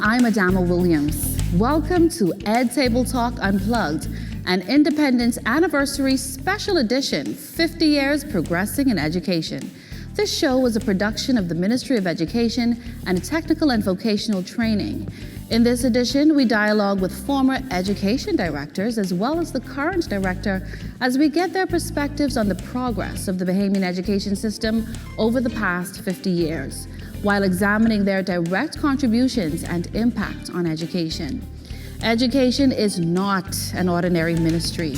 I'm Adama Williams. Welcome to Ed Table Talk Unplugged, an Independence Anniversary Special Edition, 50 Years Progressing in Education. This show was a production of the Ministry of Education and Technical and Vocational Training. In this edition, we dialogue with former education directors as well as the current director as we get their perspectives on the progress of the Bahamian education system over the past 50 years, while examining their direct contributions and impact on education. Education is not an ordinary ministry.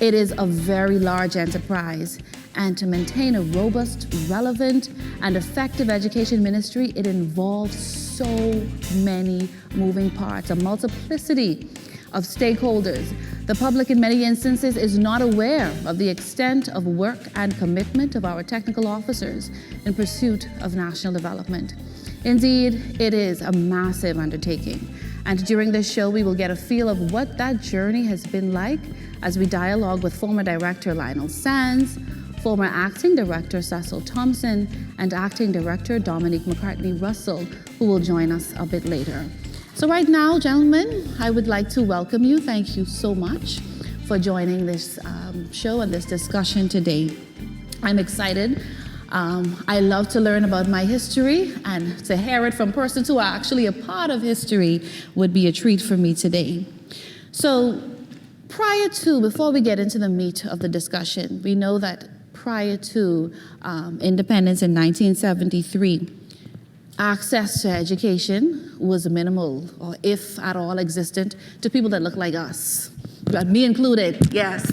It is a very large enterprise, and to maintain a robust, relevant, and effective education ministry, it involves so many moving parts, a multiplicity of stakeholders. The public in many instances is not aware of the extent of work and commitment of our technical officers in pursuit of national development. Indeed, it is a massive undertaking. And during this show, we will get a feel of what that journey has been like as we dialogue with former director Lionel, former acting director Cecil Thompson, and acting director Dominique McCartney Russell, who will join us a bit later. So right now, gentlemen, I would like to welcome you. Thank you so much for joining this show and this discussion today. I'm excited. I love to learn about my history, and to hear it from persons who are actually a part of history would be a treat for me today. So before we get into the meat of the discussion, we know that prior to independence in 1973, access to education was minimal, or if at all existent, to people that look like us, me included, yes.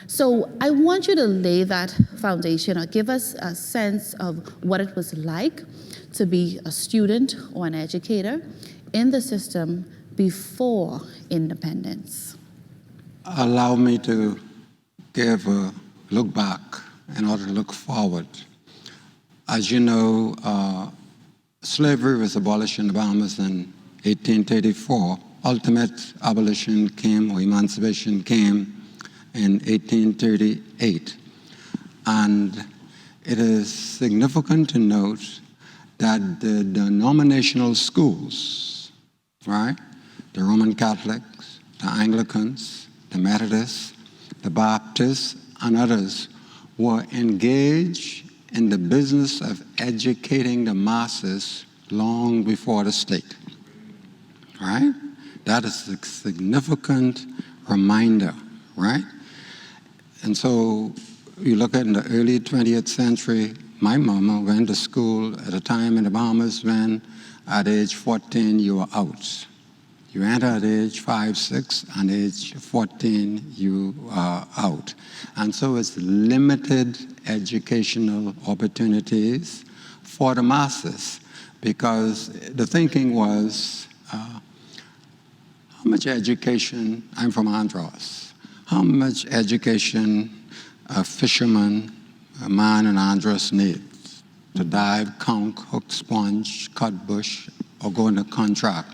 So I want you to lay that foundation, or give us a sense of what it was like to be a student or an educator in the system before independence. Allow me to give a look back in order to look forward. As you know, slavery was abolished in the Bahamas in 1834. Ultimate abolition came, or emancipation came, in 1838. And it is significant to note that the denominational schools, right, the Roman Catholics, the Anglicans, the Methodists, the Baptists, and others were engaged in the business of educating the masses long before the state, right? That is a significant reminder, right? And so you look at in the early 20th century, my mama went to school at a time in the Bahamas when at age 14 you were out. You enter at age 5, 6, and age 14 you are out. And so it's limited educational opportunities for the masses, because the thinking was, how much education, I'm from Andros, how much education a fisherman, a man in Andros needs to dive, conch, hook, sponge, cut bush, or go on a contract?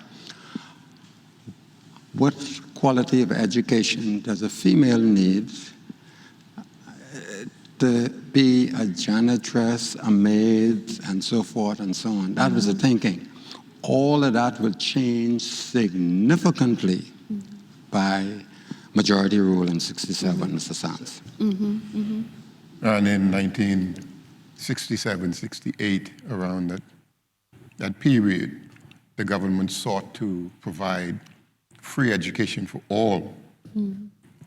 What quality of education does a female need to be a janitress, a maid, and so forth and so on? That was the thinking. All of that will change significantly by majority rule in 67, Mr. Sands. And in 1967, 68, around that period, the government sought to provide free education for all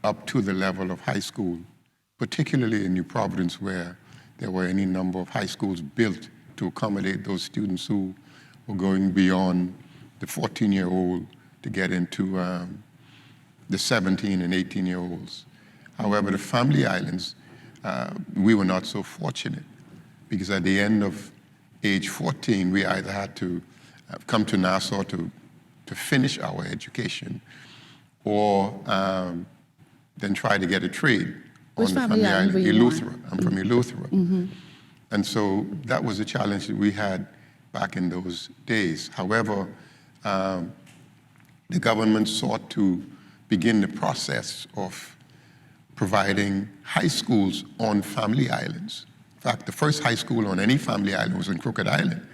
up to the level of high school, particularly in New Providence, where there were any number of high schools built to accommodate those students who were going beyond the 14-year-old to get into the 17 and 18-year-olds. However, the Family Islands, we were not so fortunate, because at the end of age 14, we either had to come to Nassau to finish our education, or then try to get a trade on the Family Island. Eleuthera. I'm from Eleuthera. And so that was a challenge that we had back in those days. However, the government sought to begin the process of providing high schools on Family Islands. In fact, the first high school on any Family Island was in Crooked Island.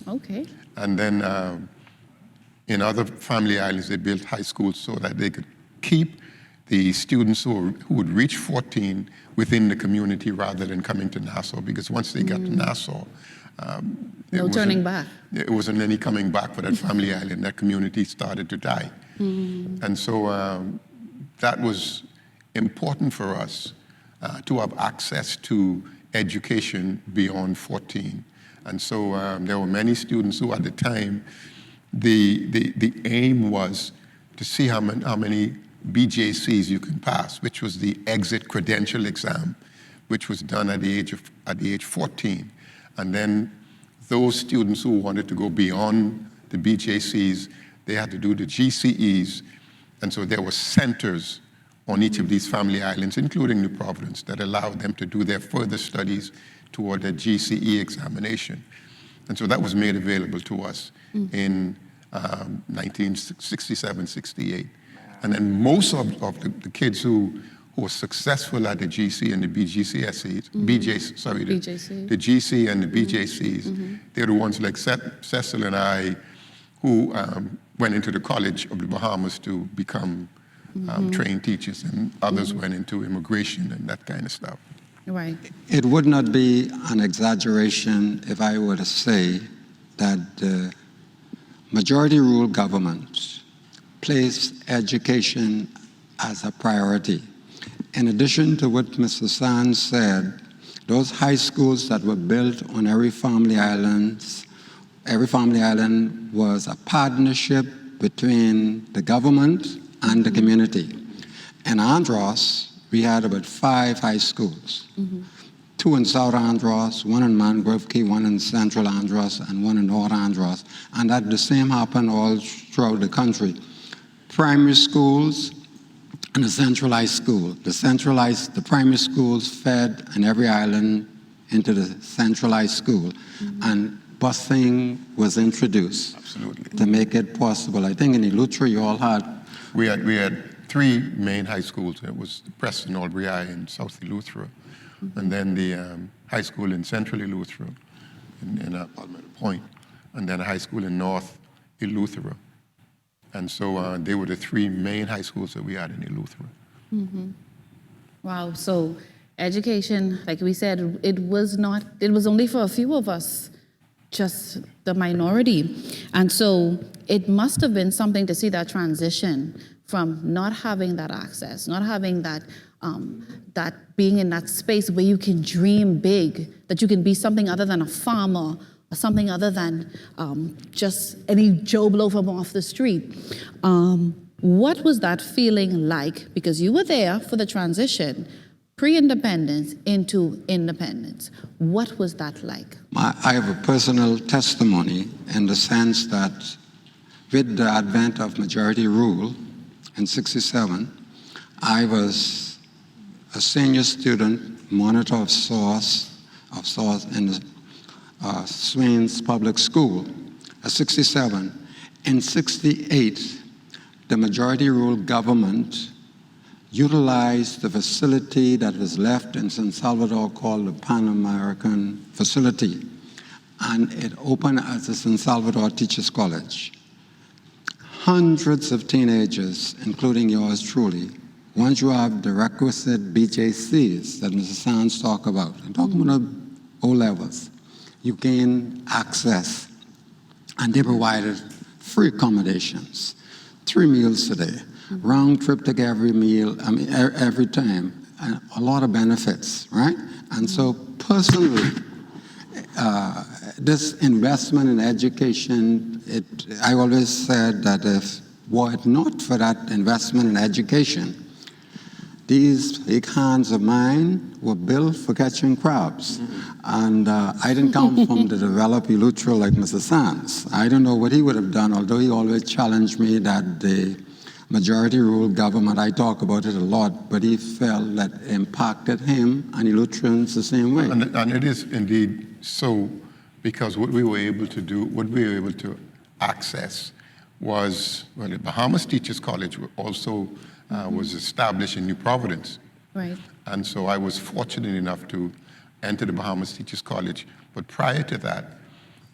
Okay. And then In other family islands, they built high schools so that they could keep the students who would reach 14 within the community rather than coming to Nassau, because once they got to Nassau, No turning back. It wasn't any coming back for that family island. That community started to die. And so that was important for us to have access to education beyond 14. And so there were many students who at the time, the aim was to see how many BJCs you can pass, which was the exit credential exam, which was done at the age 14. And then those students who wanted to go beyond the BJCs, they had to do the GCEs. And so there were centers on each of these family islands, including New Providence, that allowed them to do their further studies toward their GCE examination. And so that was made available to us in 1967, 68. And then most of the kids who were successful at the GC and the BGCSEs, the GC and the BJCs, they're the ones like Cecil and I who went into the College of the Bahamas to become trained teachers, and others went into immigration and that kind of stuff. Right. It would not be an exaggeration if I were to say that the majority rule government placed education as a priority. In addition to what Mr. Sands said, those high schools that were built on every family island was a partnership between the government and the community. In Andros, we had about 5 high schools. 2 in South Andros, 1 in Mangrove Key, 1 in Central Andros, and 1 in North Andros. And that the same happened all throughout the country. Primary schools and a centralized school. The primary schools fed in every island into the centralized school. And busing was introduced. Absolutely. To make it possible. I think in Eleuthera you all had... We had 3 main high schools. It was Preston Albury High in South Eleuthera, and then the high school in Central Eleuthera in Palmetto Point, and then a high school in North Eleuthera. And so they were the 3 main high schools that we had in Eleuthera. Wow. So education, like we said, it was only for a few of us, just the minority. And so it must have been something to see that transition from not having that access, not having that, that being in that space where you can dream big, that you can be something other than a farmer, or something other than just any Joe Blow from off the street. What was that feeling like? Because you were there for the transition, pre-independence into independence. What was that like? I have a personal testimony in the sense that with the advent of majority rule in 67, I was a senior student, monitor of source in the Swains Public School at 67. In 68, the majority rule government utilized the facility that was left in San Salvador called the Pan American Facility, and it opened as a San Salvador Teachers College. Hundreds of teenagers, including yours truly, once you have the requisite BJCs that Mr. Sands talked about, I'm talking about O-levels, you gain access, and they provided free accommodations, 3 meals a day, round trip to every meal, every time, and a lot of benefits, right? And so personally, this investment in education, I always said that if were it not for that investment in education, these big hands of mine were built for catching crabs. And I didn't come from the developed Eleuthera like Mr. Sands. I don't know what he would have done, although he always challenged me that the majority rule government, I talk about it a lot, but he felt that it impacted him and Eleutherians the same way. And it is indeed so, because what we were able to do, what we were able to access was, well, the Bahamas Teachers College also was established in New Providence. Right. And so I was fortunate enough to enter the Bahamas Teachers College. But prior to that,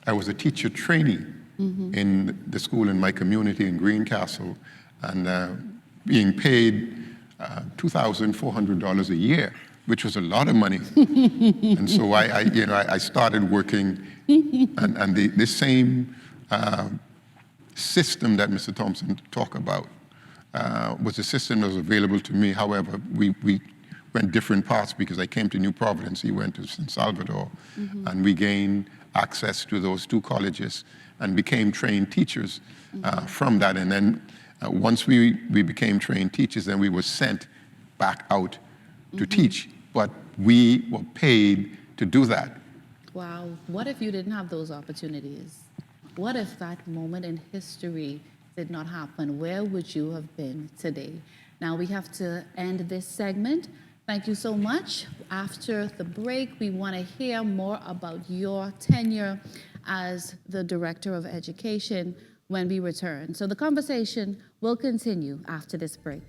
I was a teacher trainee in the school in my community in Greencastle, and being paid $2,400 a year, which was a lot of money. And so I started working, and the same system that Mr. Thompson talked about was a system that was available to me. However, we went different paths because I came to New Providence, he went to San Salvador, and we gained access to those two colleges and became trained teachers from that. And then once we became trained teachers, then we were sent back out to teach, but we were paid to do that. Wow. What if you didn't have those opportunities? What if that moment in history did not happen? Where would you have been today? Now we have to end this segment. Thank you so much. After the break, we want to hear more about your tenure as the Director of Education when we return. So the conversation will continue after this break.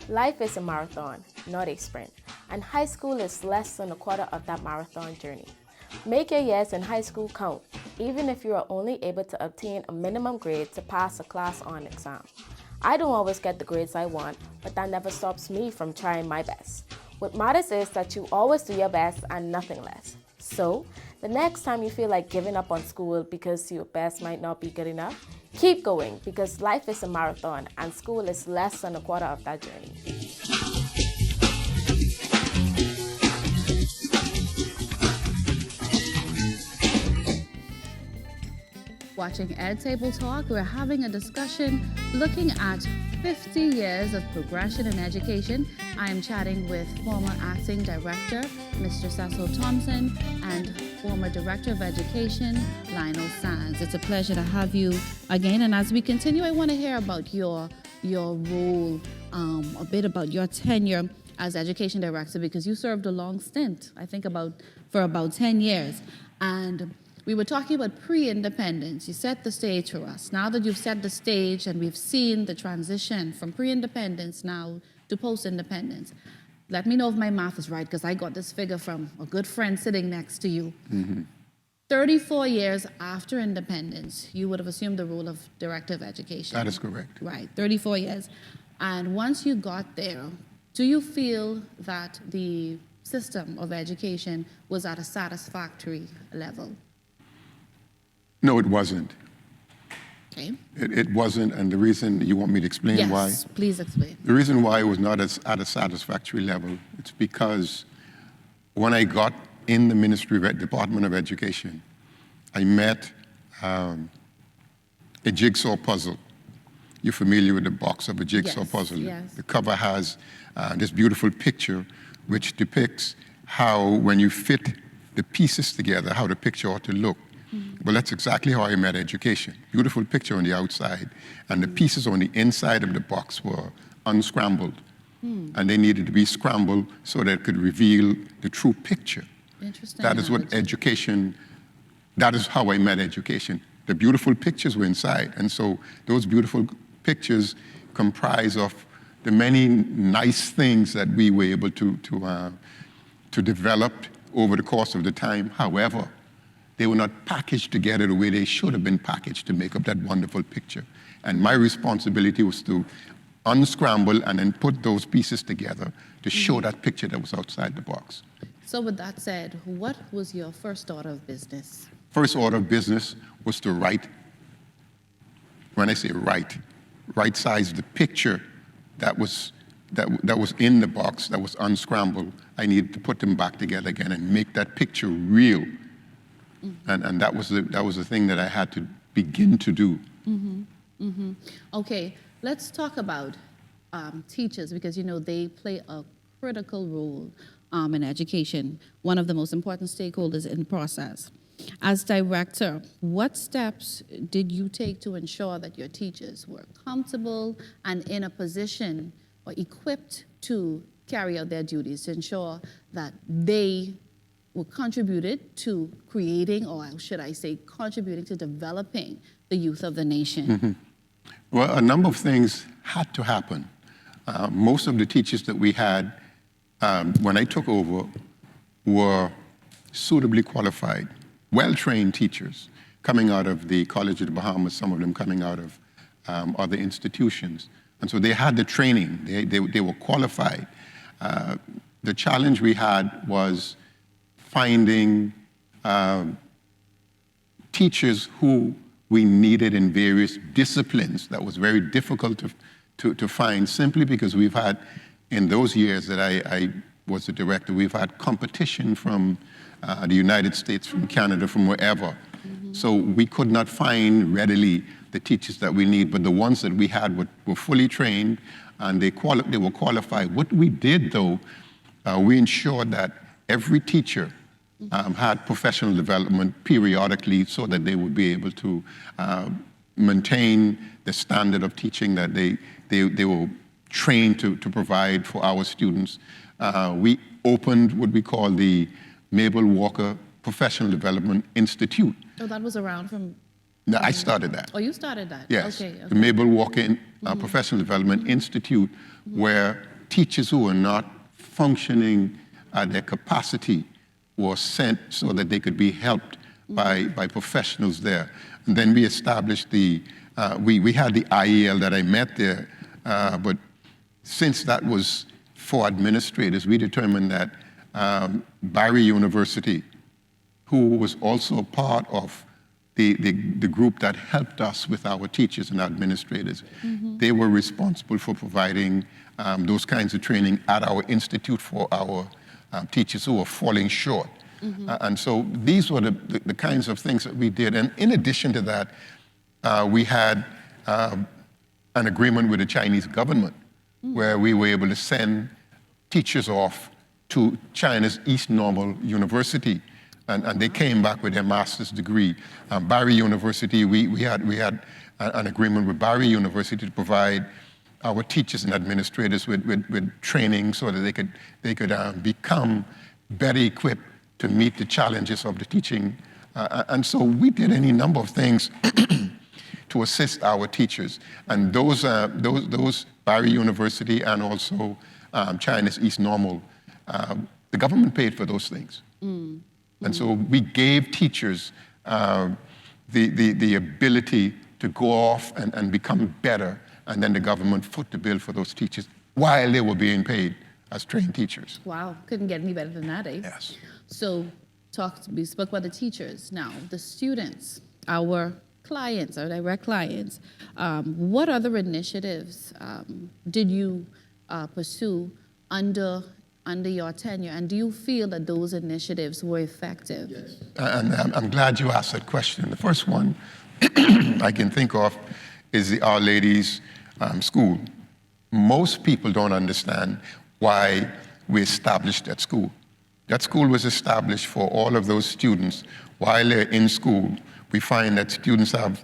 Life is a marathon, not a sprint, and high school is less than a quarter of that marathon journey. Make your years in high school count, even if you are only able to obtain a minimum grade to pass a class on exam. I don't always get the grades I want, but that never stops me from trying my best. What matters is that you always do your best and nothing less. So, the next time you feel like giving up on school because your best might not be good enough, keep going, because life is a marathon and school is less than a quarter of that journey. Watching Ed Table Talk, we're having a discussion looking at 50 years of progression in education. I am chatting with former acting director, Mr. Cecil Thompson, and former director of education, Lionel. It's a pleasure to have you again. And as we continue, I want to hear about your role, a bit about your tenure as education director, because you served a long stint, I think for about 10 years. And we were talking about pre-independence. You set the stage for us. Now that you've set the stage and we've seen the transition from pre-independence now to post-independence, let me know if my math is right, because I got this figure from a good friend sitting next to you. 34 years after independence, you would have assumed the role of director of education. That is correct. Right, 34 years. And once you got there, do you feel that the system of education was at a satisfactory level? No, it wasn't. Okay. It wasn't, and the reason, you want me to explain why? Yes, please explain. The reason why it was not at a satisfactory level, it's because when I got in the Department of Education, I met a jigsaw puzzle. You're familiar with the box of a jigsaw puzzle? Yes. The cover has this beautiful picture which depicts how, when you fit the pieces together, how the picture ought to look. Well, that's exactly how I met education. Beautiful picture on the outside, and the pieces on the inside of the box were unscrambled. And they needed to be scrambled so that it could reveal the true picture. Interesting. That is what education, that is how I met education. The beautiful pictures were inside, and so those beautiful pictures comprise of the many nice things that we were able to develop over the course of the time. However, they were not packaged together the way they should have been packaged to make up that wonderful picture. And my responsibility was to unscramble and then put those pieces together to show that picture that was outside the box. So with that said, what was your first order of business? First order of business was to write, when I say right size the picture that was in the box, that was unscrambled. I needed to put them back together again and make that picture real. And that was the thing that I had to begin to do. Okay, let's talk about teachers, because they play a critical role in education, one of the most important stakeholders in the process. As director, what steps did you take to ensure that your teachers were comfortable and in a position or equipped to carry out their duties, to ensure that they contributed to creating, or should I say, contributing to developing the youth of the nation? Well, a number of things had to happen. Most of the teachers that we had when I took over were suitably qualified, well-trained teachers coming out of the College of the Bahamas, some of them coming out of other institutions. And so they had the training, they were qualified. The challenge we had was finding teachers who we needed in various disciplines. That was very difficult to find, simply because we've had, in those years that I was the director, we've had competition from the United States, from Canada, from wherever. So we could not find readily the teachers that we need, but the ones that we had were fully trained, and they were qualified. What we did, though, we ensured that every teacher had professional development periodically, so that they would be able to maintain the standard of teaching that they were trained to provide for our students. We opened what we call the Mabel Walker Professional Development Institute. Oh, that was around from... No, I started that. Oh, you started that? Yes, Okay. the Mabel Walker Professional Development Institute, where teachers who are not functioning at their capacity were sent so that they could be helped by professionals there. And then we established we had the IEL that I met there, but since that was for administrators, we determined that Barry University, who was also part of the group that helped us with our teachers and administrators, they were responsible for providing those kinds of training at our institute for our teachers who were falling short. And so these were the kinds of things that we did. And in addition to that, we had an agreement with the Chinese government where we were able to send teachers off to China's East Normal University. And they came back with their master's degree. Barry University, we had an agreement with Barry University to provide our teachers and administrators with training so that they could become better equipped to meet the challenges of the teaching. And so we did any number of things to assist our teachers. And those Barry University and also China's East Normal, the government paid for those things. And so we gave teachers the ability to go off and become better, and then the government foot the bill for those teachers while they were being paid as trained teachers. Wow, couldn't get any better than that, eh? Yes. So we spoke about the teachers. Now, the students, our clients, our direct clients, what other initiatives did you pursue under your tenure, and do you feel that those initiatives were effective? Yes. And I'm glad you asked that question. The first one I can think of is the Our Ladies School. Most people don't understand why we established that school. That school was established for all of those students. While they're in school, we find that students have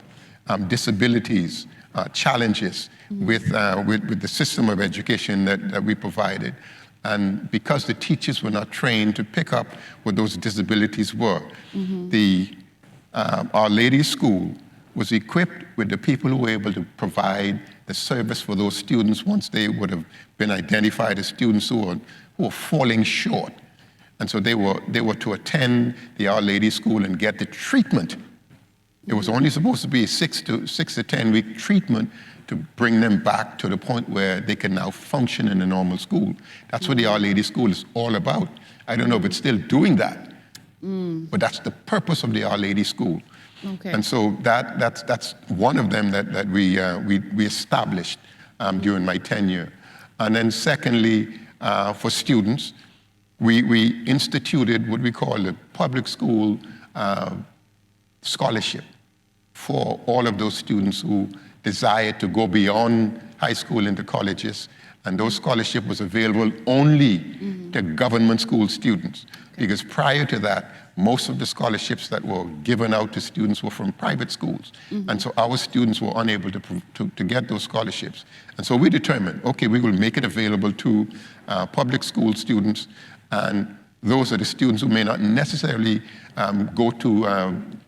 disabilities, challenges with the system of education that we provided. And because the teachers were not trained to pick up what those disabilities were, the Our Ladies School was equipped with the people who were able to provide the service for those students once they would have been identified as students who were falling short. And so they were to attend the Our Ladies School and get the treatment. It was only supposed to be a 6 to 10 week treatment to bring them back to the point where they can now function in a normal school. That's what the Our Lady School is all about. I don't know if it's still doing that, but that's the purpose of the Our Lady School. Okay. And so that's one of them that we established during my tenure. And then secondly, for students, we instituted what we call the public school scholarship for all of those students who desired to go beyond high school into colleges. And those scholarship was available only to government school students. Because prior to that, most of the scholarships that were given out to students were from private schools. And so our students were unable to get those scholarships. And so we determined, okay, we will make it available to public school students. And those are the students who may not necessarily go to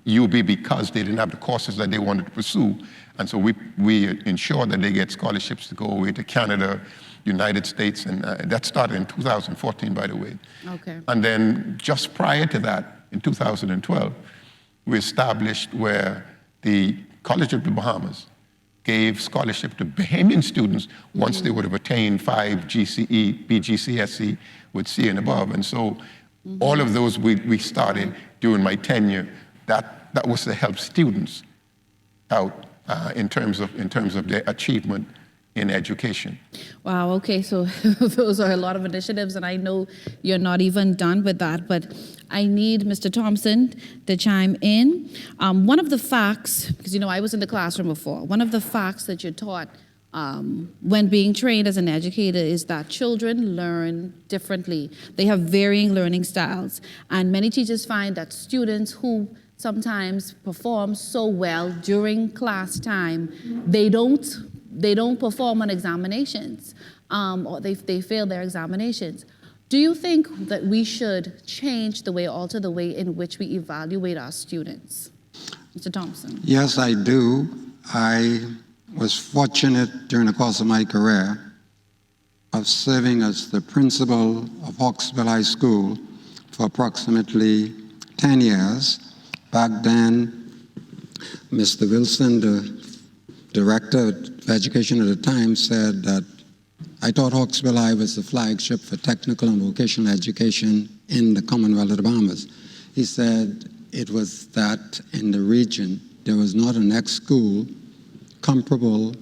UB because they didn't have the courses that they wanted to pursue. And so we ensure that they get scholarships to go away to Canada, United States, and that started in 2014, by the way. Okay. And then just prior to that, in 2012, we established where the College of the Bahamas gave scholarship to Bahamian students once they would have attained 5 GCE, BGCSE with C and above. And so all of those we started during my tenure. That was to help students out in terms of their achievement in education. Wow, okay, so those are a lot of initiatives, and I know you're not even done with that, but I need Mr. Thompson to chime in. One of the facts, because I was in the classroom before, one of the facts that you're taught when being trained as an educator is that children learn differently. They have varying learning styles, and many teachers find that students who sometimes perform so well during class time, they don't perform on examinations, or they fail their examinations. Do you think that we should change the way, alter the way in which we evaluate our students? Mr. Thompson. Yes, I do. I was fortunate during the course of my career of serving as the principal of Hawksville High School for approximately 10 years. Back then, Mr. Wilson, the director of education at the time, said that I thought Hawksville High was the flagship for technical and vocational education in the Commonwealth of the Bahamas. He said it was that in the region, there was not a next school comparable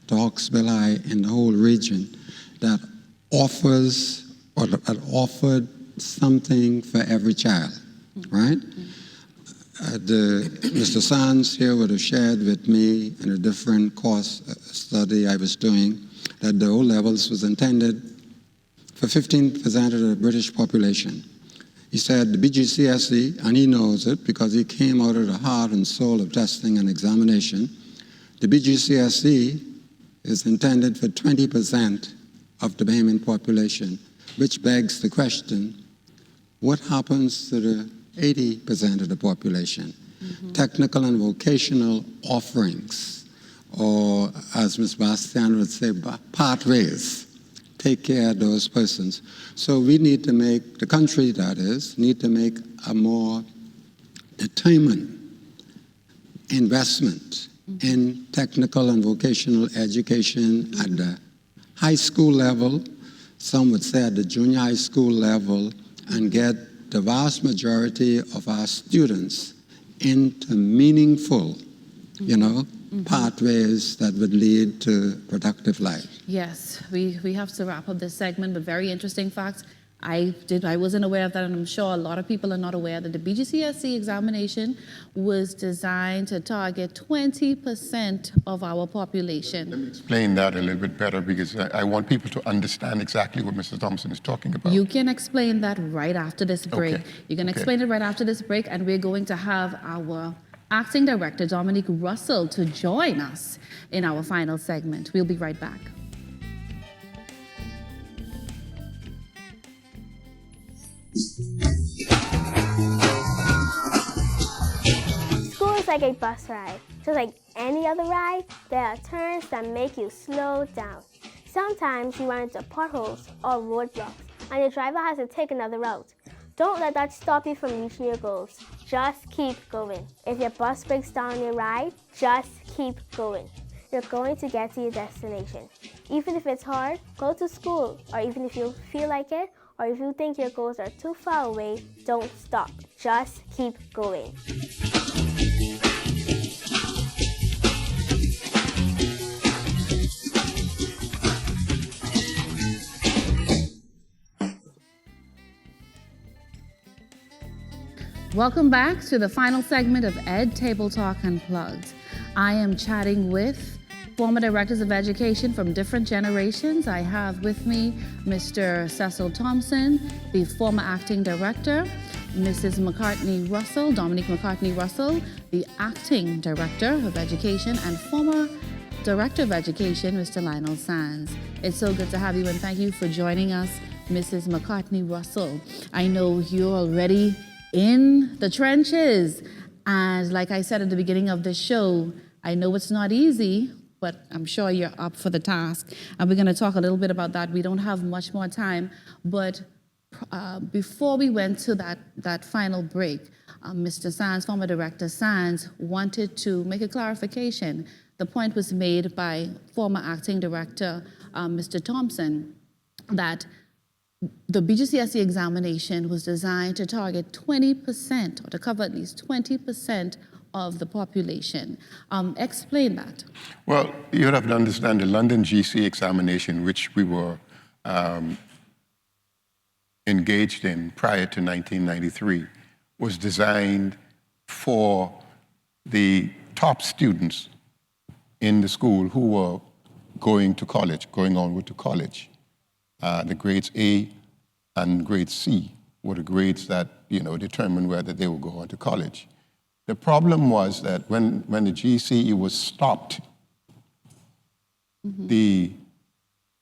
to Hawksville High in the whole region that offers or that offered something for every child, right? Mr. Sands here would have shared with me in a different course study I was doing that the O-levels was intended for 15% of the British population. He said the BGCSE, and he knows it because he came out of the heart and soul of testing and examination, the BGCSE is intended for 20% of the Bahamian population, which begs the question, what happens to the 80% of the population? Technical and vocational offerings, or as Ms. Bastian would say, pathways, take care of those persons. So we need to make, the country that is, need to make a more determined investment in technical and vocational education at the high school level, some would say at the junior high school level, and get the vast majority of our students into meaningful, pathways that would lead to productive life. Yes, we have to wrap up this segment, but very interesting facts. I wasn't aware of that, and I'm sure a lot of people are not aware that the BGCSE examination was designed to target 20% of our population. Let me explain that a little bit better because I want people to understand exactly what Mr. Thompson is talking about. You can explain that right after this break. Okay. You can explain it right after this break, and we're going to have our acting director, Dominique Russell, to join us in our final segment. We'll be right back. School is like a bus ride. Just like any other ride, there are turns that make you slow down. Sometimes you run into potholes or roadblocks, and your driver has to take another route. Don't let that stop you from reaching your goals. Just keep going. If your bus breaks down on your ride, just keep going. You're going to get to your destination. Even if it's hard, go to school, or even if you feel like it, or if you think your goals are too far away, don't stop. Just keep going. Welcome back to the final segment of Ed Table Talk Unplugged. I am chatting with former directors of education from different generations. I have with me Mr. Cecil Thompson, the former acting director, Mrs. McCartney Russell, Dominique McCartney Russell, the acting director of education, and former director of education, Mr. Lionel Sands. It's so good to have you, and thank you for joining us Mrs. McCartney Russell. I know you're already in the trenches. And like I said at the beginning of the show, I know it's not easy, but I'm sure you're up for the task. And we're going to talk a little bit about that. We don't have much more time. But before we went to that final break, Mr. Sands, former Director Sands, wanted to make a clarification. The point was made by former Acting Director, Mr. Thompson, that the BGCSE examination was designed to target 20% or to cover at least 20% of the population. Explain that. Well, you have to understand the London GC examination, which we were engaged in prior to 1993, was designed for the top students in the school who were going to college, going onward to college. The grades A and grade C were the grades that, determined whether they would go on to college. The problem was that when the GCE was stopped, the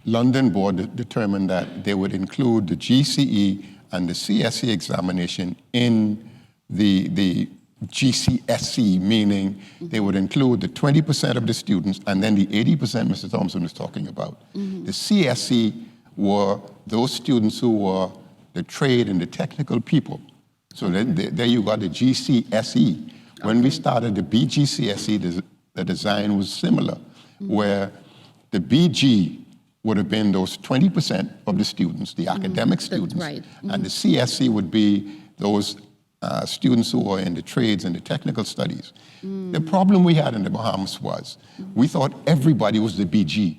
London board determined that they would include the GCE and the CSE examination in the GCSE, meaning they would include the 20% of the students and then the 80% Mr. Thompson was talking about. The CSE were those students who were the trade and the technical people. So then there you got the GCSE. When we started the BGCSE, the design was similar, where the BG would have been those 20% of the students, the academic students, and the CSE would be those students who were in the trades and the technical studies. The problem we had in the Bahamas was we thought everybody was the BG.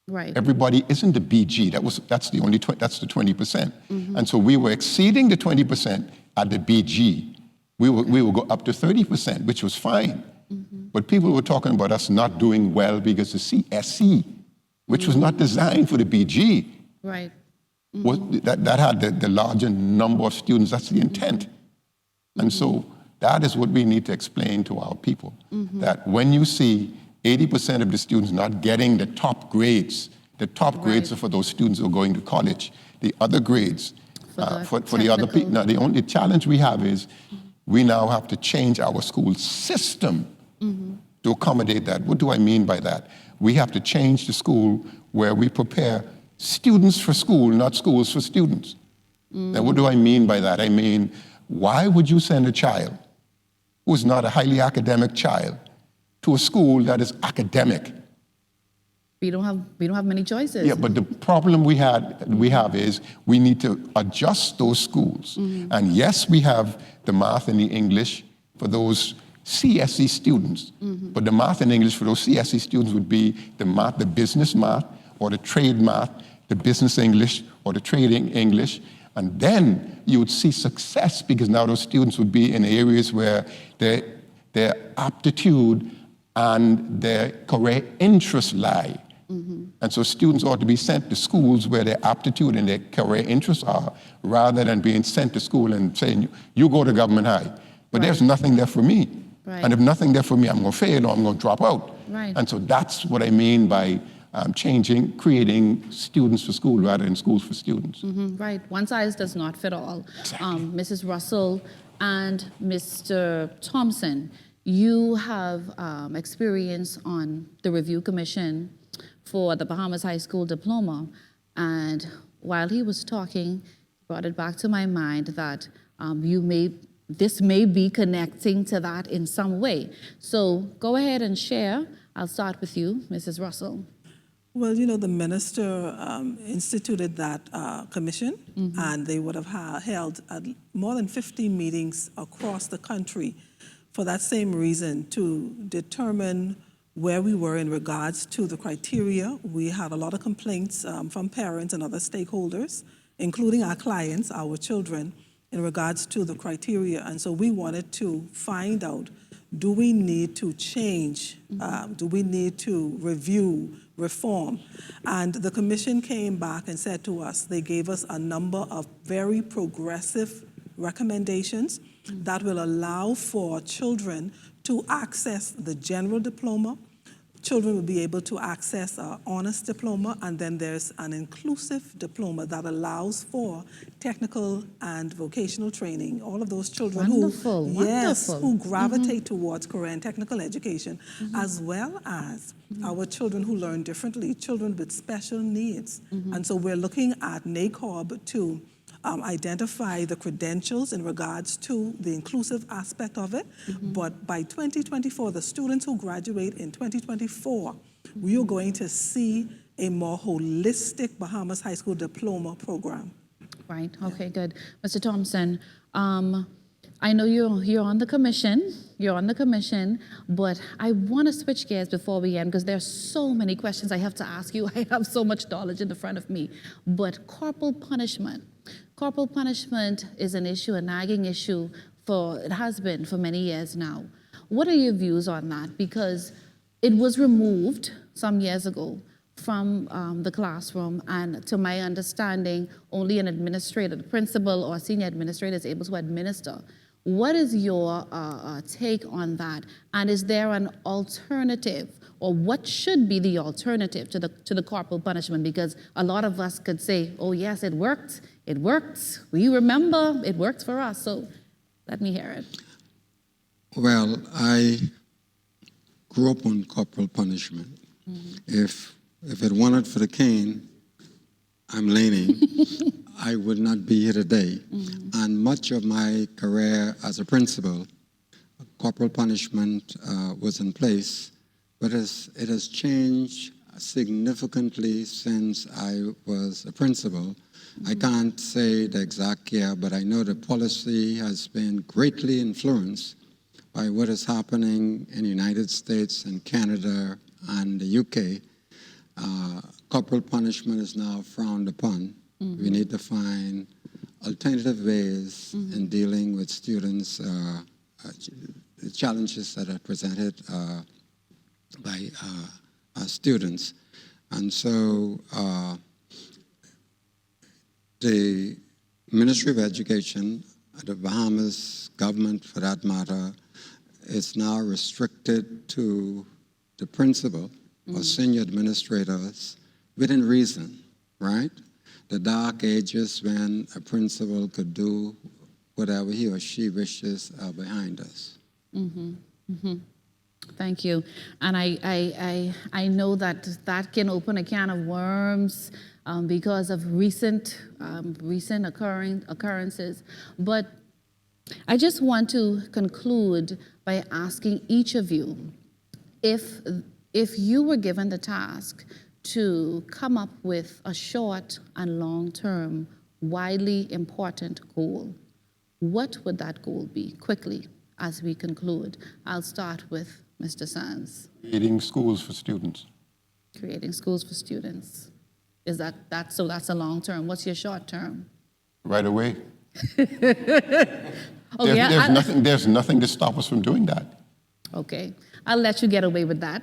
Right. Everybody isn't the BG. That's the 20%. And so we were exceeding the 20% at the BG. We will go up to 30%, which was fine. But people were talking about us not doing well because the CSE, which was not designed for the BG, right. that had the larger number of students. That's the intent. And so that is what we need to explain to our people, that when you see 80% of the students not getting the top grades are for those students who are going to college. The other grades for the other people. Now, the only challenge we have is we now have to change our school system to accommodate that. What do I mean by that? We have to change the school where we prepare students for school, not schools for students. Now, what do I mean by that? I mean, why would you send a child who is not a highly academic child to a school that is academic? We don't have many choices. Yeah, but the problem we have is we need to adjust those schools. And yes, we have the math and the English for those CSE students, but the math and English for those CSE students would be the math, the business math, or the trade math, the business English, or the trading English. And then you would see success because now those students would be in areas where their aptitude and their career interests lie. And so students ought to be sent to schools where their aptitude and their career interests are, rather than being sent to school and saying, you go to government high. But there's nothing there for me. And if nothing there for me, I'm going to fail or I'm going to drop out. And so that's what I mean by creating students for school rather than schools for students. Right. One size does not fit all. Exactly. Mrs. Russell and Mr. Thompson, you have experience on the review commission for the Bahamas High School diploma. And while he was talking, brought it back to my mind that this may be connecting to that in some way. So go ahead and share. I'll start with you, Mrs. Russell. Well, the minister instituted that commission, and they would have held more than 50 meetings across the country for that same reason, to determine where we were in regards to the criteria. We had a lot of complaints from parents and other stakeholders, including our clients, our children, in regards to the criteria. And so we wanted to find out, do we need to change? Do we need to review, reform? And the commission came back and said to us, they gave us a number of very progressive recommendations that will allow for children to access the general diploma, children will be able to access an honors diploma, and then there's an inclusive diploma that allows for technical and vocational training. All of those children Wonderful, who gravitate towards career and technical education, as well as our children who learn differently, children with special needs. And so we're looking at NACOB to identify the credentials in regards to the inclusive aspect of it. But by 2024, the students who graduate in 2024, we are going to see a more holistic Bahamas High School diploma program. Right, okay, good. Mr. Thompson, I know you're on the commission, but I want to switch gears before we end because there's so many questions I have to ask you. I have so much knowledge in the front of me. But corporal punishment is an issue, a nagging issue it has been for many years now. What are your views on that? Because it was removed some years ago from the classroom, and to my understanding, only an administrator, the principal or senior administrator is able to administer. What is your take on that? And is there an alternative, or what should be the alternative to the corporal punishment? Because a lot of us could say, oh yes, it worked, we remember, it worked for us. So let me hear it. Well, I grew up on corporal punishment. If it weren't for the cane, I'm leaning, I would not be here today. And much of my career as a principal, corporal punishment was in place, but it has changed significantly since I was a principal. I can't say the exact year, but I know the policy has been greatly influenced by what is happening in the United States and Canada and the UK. Corporal punishment is now frowned upon. We need to find alternative ways in dealing with students, the challenges that are presented by students. And so the Ministry of Education, the Bahamas government for that matter, is now restricted to the principal or senior administrators within reason, right? The dark ages when a principal could do whatever he or she wishes are behind us. Thank you. And I know that can open a can of worms because of recent occurrences. But I just want to conclude by asking each of you, if you were given the task to come up with a short and long-term, widely important goal, what would that goal be? Quickly, as we conclude. I'll start with Mr. Sands. Creating schools for students. Creating schools for students. Is that's a long term? What's your short term? Right away. Okay, There's nothing to stop us from doing that. Okay, I'll let you get away with that.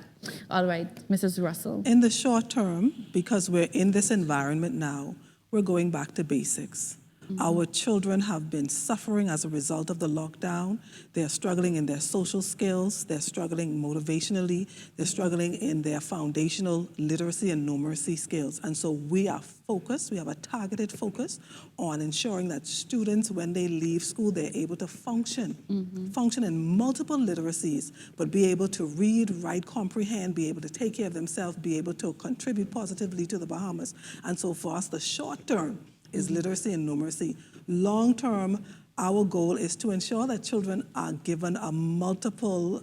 All right, Mrs. Russell. In the short term, because we're in this environment now, we're going back to basics. Our children have been suffering as a result of the lockdown. They're struggling in their social skills. They're struggling motivationally. They're struggling in their foundational literacy and numeracy skills. And so we are focused. We have a targeted focus on ensuring that students, when they leave school, they're able to function in multiple literacies, but be able to read, write, comprehend, be able to take care of themselves, be able to contribute positively to the Bahamas. And so for us, the short term is literacy and numeracy. Long term, our goal is to ensure that children are given a multiple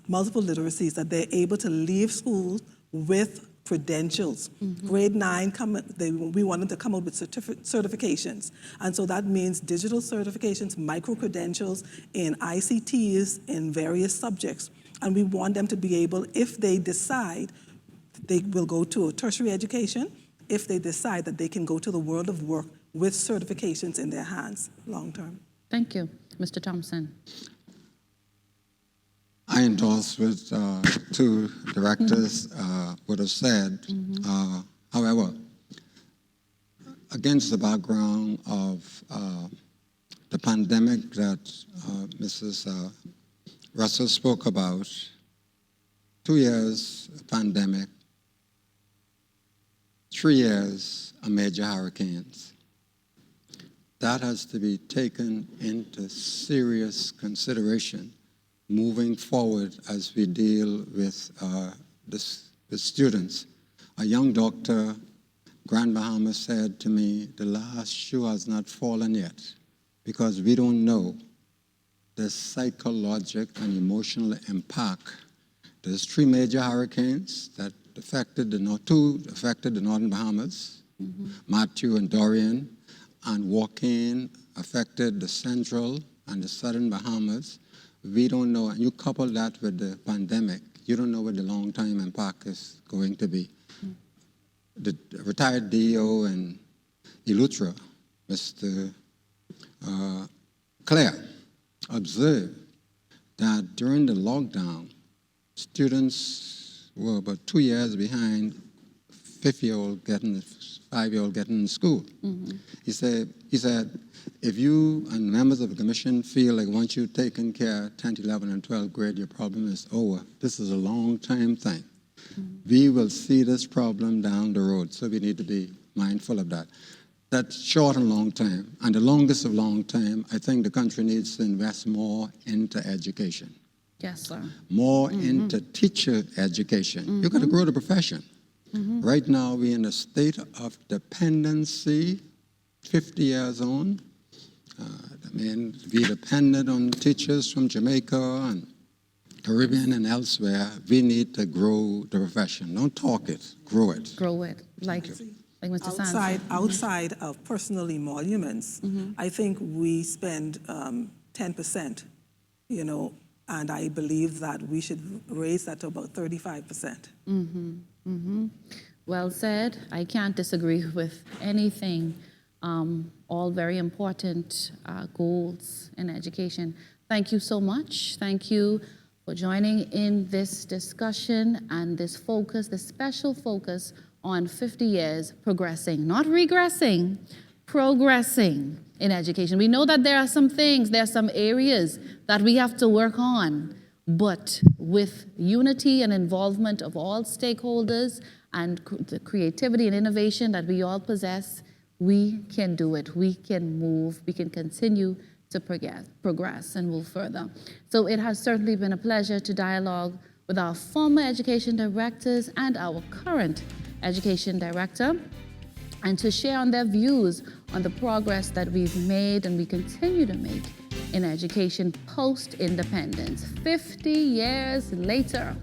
literacies, that they're able to leave school with credentials. Grade 9, we want them to come out with certifications. And so that means digital certifications, micro-credentials in ICTs in various subjects. And we want them to be able, if they decide they will go to a tertiary education, if they decide that they can go to the world of work with certifications in their hands long term. Thank you. Mr. Thompson. I endorse what two directors would have said. However, against the background of the pandemic that Mrs. Russell spoke about, 2 years pandemic, 3 years of major hurricanes. That has to be taken into serious consideration moving forward as we deal with the students. A young doctor, Grand Bahama, said to me, the last shoe has not fallen yet because we don't know the psychological and emotional impact. There's 3 major hurricanes that affected two affected the northern Bahamas, Matthew and Dorian, and Joaquin affected the central and the southern Bahamas. We don't know, and you couple that with the pandemic, you don't know what the long-term impact is going to be. The retired DO in Eleuthera, Mr. Clare, observed that during the lockdown, students were about 2 years behind 5-year-old getting in school. He said, if you and members of the commission feel like once you've taken care of 10th, 11th, and 12th grade, your problem is over. This is a long-term thing. We will see this problem down the road, so we need to be mindful of that. That's short and long term. And the longest of long term, I think the country needs to invest more into education. Yes, sir. More into teacher education. You've got to grow the profession. Right now, we're in a state of dependency, 50 years on. We depended on teachers from Jamaica and Caribbean and elsewhere. We need to grow the profession. Don't talk it, grow it. Grow it, like Mr. Sands. Outside of personal emoluments, I think we spend 10%, and I believe that we should raise that to about 35%. Well said. I can't disagree with anything. All very important goals in education. Thank you so much. Thank you for joining in this discussion and this focus, this special focus on 50 years progressing, not regressing, progressing in education. We know that there are some things, there are some areas that we have to work on, but with unity and involvement of all stakeholders and the creativity and innovation that we all possess, we can do it. We can move. We can continue to progress and move further. So it has certainly been a pleasure to dialogue with our former education directors and our current education director, and to share on their views on the progress that we've made and we continue to make in education post-independence, 50 years later.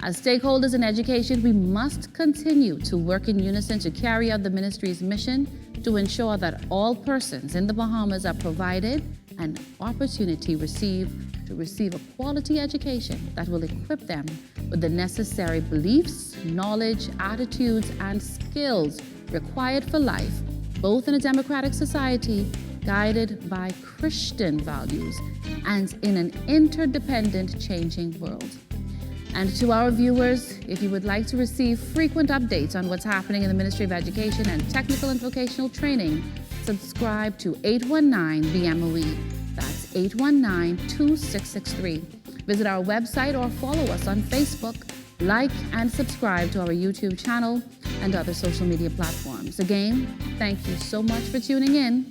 As stakeholders in education, we must continue to work in unison to carry out the ministry's mission to ensure that all persons in the Bahamas are provided an opportunity to receive a quality education that will equip them with the necessary beliefs, knowledge, attitudes, and skills required for life, both in a democratic society guided by Christian values and in an interdependent, changing world. And to our viewers, if you would like to receive frequent updates on what's happening in the Ministry of Education and Technical and Vocational Training, subscribe to 819 BMOE. That's 819-2663. Visit our website or follow us on Facebook, like and subscribe to our YouTube channel and other social media platforms. Again, thank you so much for tuning in.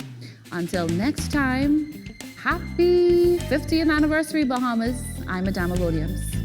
Until next time, happy 50th anniversary, Bahamas. I'm Adama Williams.